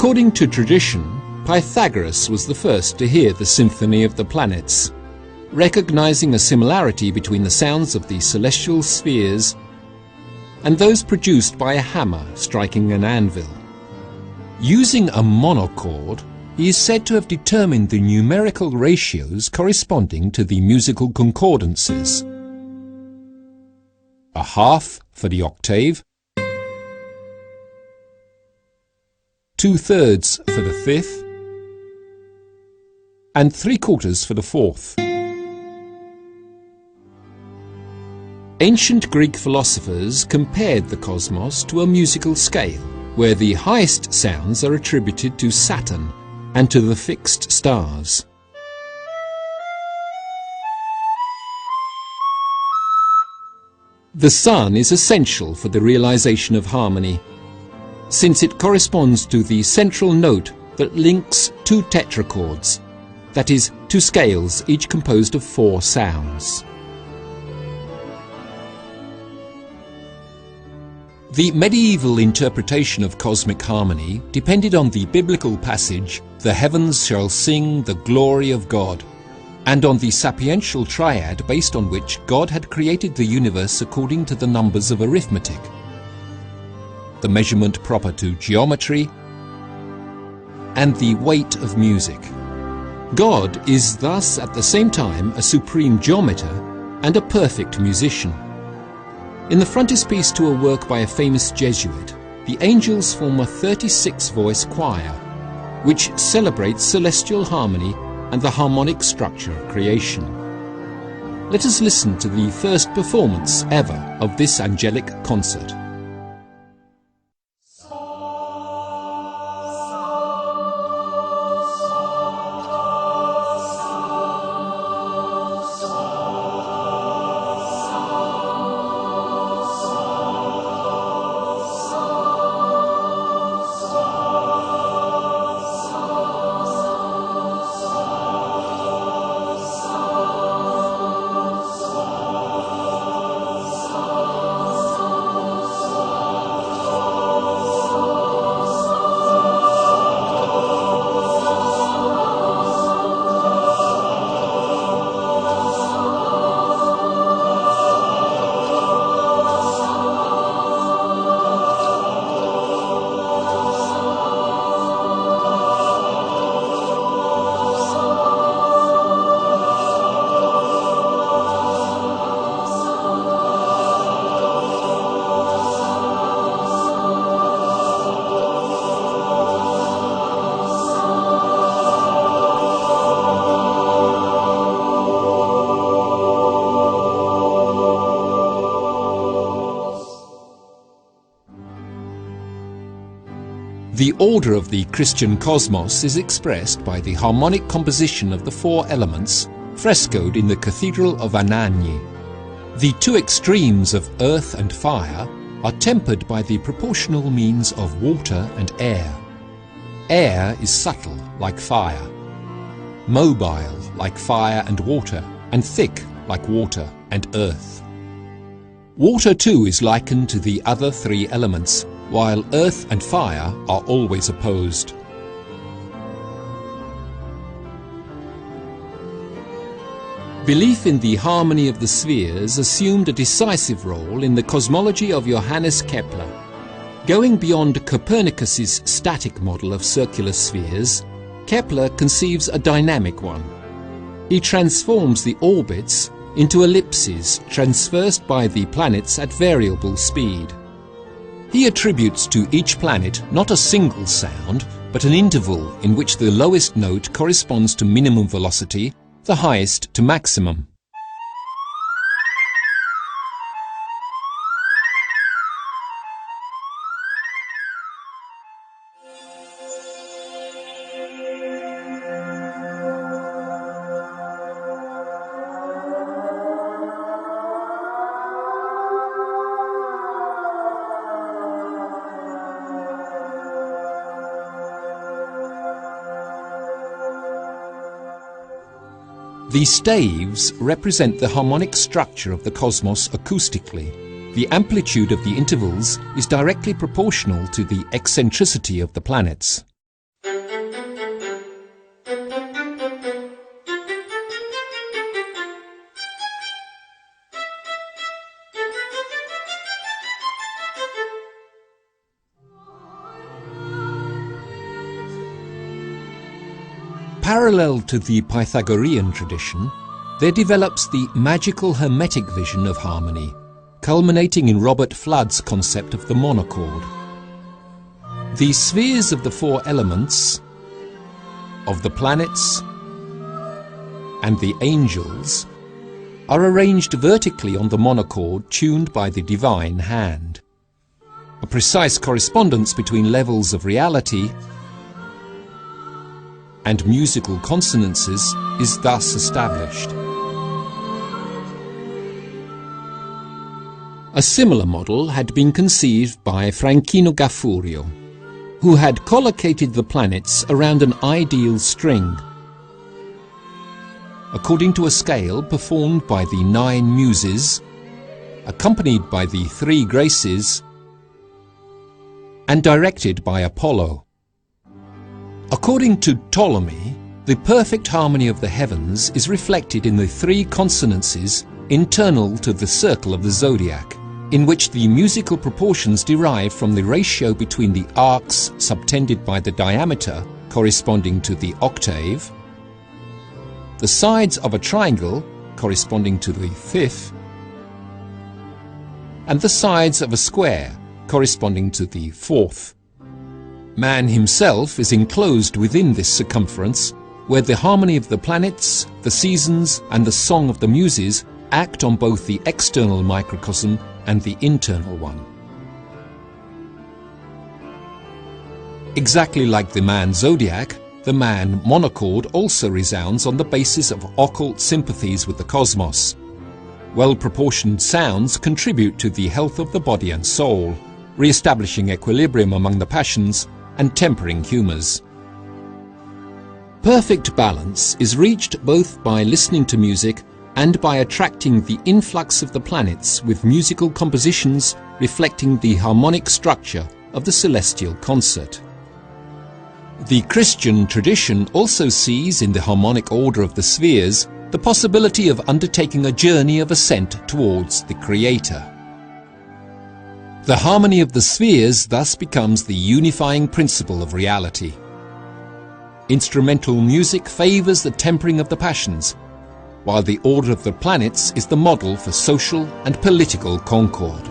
According to tradition, Pythagoras was the first to hear the symphony of the planets, recognizing a similarity between the sounds of the celestial spheres and those produced by a hammer striking an anvil. Using a monochord, he is said to have determined the numerical ratios corresponding to the musical concordances. A half for the octave, 2/3 for the fifth, and 3/4 for the fourth. Ancient Greek philosophers compared the cosmos to a musical scale, where the highest sounds are attributed to Saturn and to the fixed stars. The sun is essential for the realization of harmony, since it corresponds to the central note that links two tetrachords, that is, two scales each composed of 4 sounds. The medieval interpretation of cosmic harmony depended on the biblical passage, "The heavens shall sing the glory of God," and on the sapiential triad based on which God had created the universe according to the numbers of arithmetic, the measurement proper to geometry, and the weight of music. God is thus at the same time a supreme geometer and a perfect musician. In the frontispiece to a work by a famous Jesuit, the angels form a 36-voice choir, which celebrates celestial harmony and the harmonic structure of creation. Let us listen to the first performance ever of this angelic concert. The order of the Christian cosmos is expressed by the harmonic composition of the 4 elements frescoed in the Cathedral of Anagni. The 2 extremes of earth and fire are tempered by the proportional means of water and air. Air is subtle like fire, mobile like fire and water, and thick like water and earth. Water too is likened to the other 3 elements, while earth and fire are always opposed. Belief in the harmony of the spheres assumed a decisive role in the cosmology of Johannes Kepler. Going beyond Copernicus's static model of circular spheres, Kepler conceives a dynamic one. He transforms the orbits into ellipses traversed by the planets at variable speed. He attributes to each planet not a single sound, but an interval in which the lowest note corresponds to minimum velocity, the highest to maximum. The staves represent the harmonic structure of the cosmos acoustically. The amplitude of the intervals is directly proportional to the eccentricity of the planets. Parallel to the Pythagorean tradition, there develops the magical Hermetic vision of harmony, culminating in Robert Flood's concept of the monochord. The spheres of the four elements, of the planets, and the angels are arranged vertically on the monochord tuned by the divine hand. A precise correspondence between levels of reality and musical consonances is thus established. A similar model had been conceived by Franchino Gaffurio, who had collocated the planets around an ideal string, according to a scale performed by the 9 Muses, accompanied by the 3 Graces, and directed by Apollo. According to Ptolemy, the perfect harmony of the heavens is reflected in the 3 consonances internal to the circle of the zodiac, in which the musical proportions derive from the ratio between the arcs subtended by the diameter corresponding to the octave, the sides of a triangle corresponding to the fifth, and the sides of a square corresponding to the fourth. Man himself is enclosed within this circumference, where the harmony of the planets, the seasons, and the song of the Muses act on both the external microcosm and the internal one. Exactly like the man zodiac, the man monochord also resounds on the basis of occult sympathies with the cosmos. Well-proportioned sounds contribute to the health of the body and soul, re-establishing equilibrium among the passions and tempering humours. Perfect balance is reached both by listening to music and by attracting the influx of the planets with musical compositions reflecting the harmonic structure of the celestial concert. The Christian tradition also sees in the harmonic order of the spheres the possibility of undertaking a journey of ascent towards the Creator. The harmony of the spheres thus becomes the unifying principle of reality. Instrumental music favours the tempering of the passions, while the order of the planets is the model for social and political concord.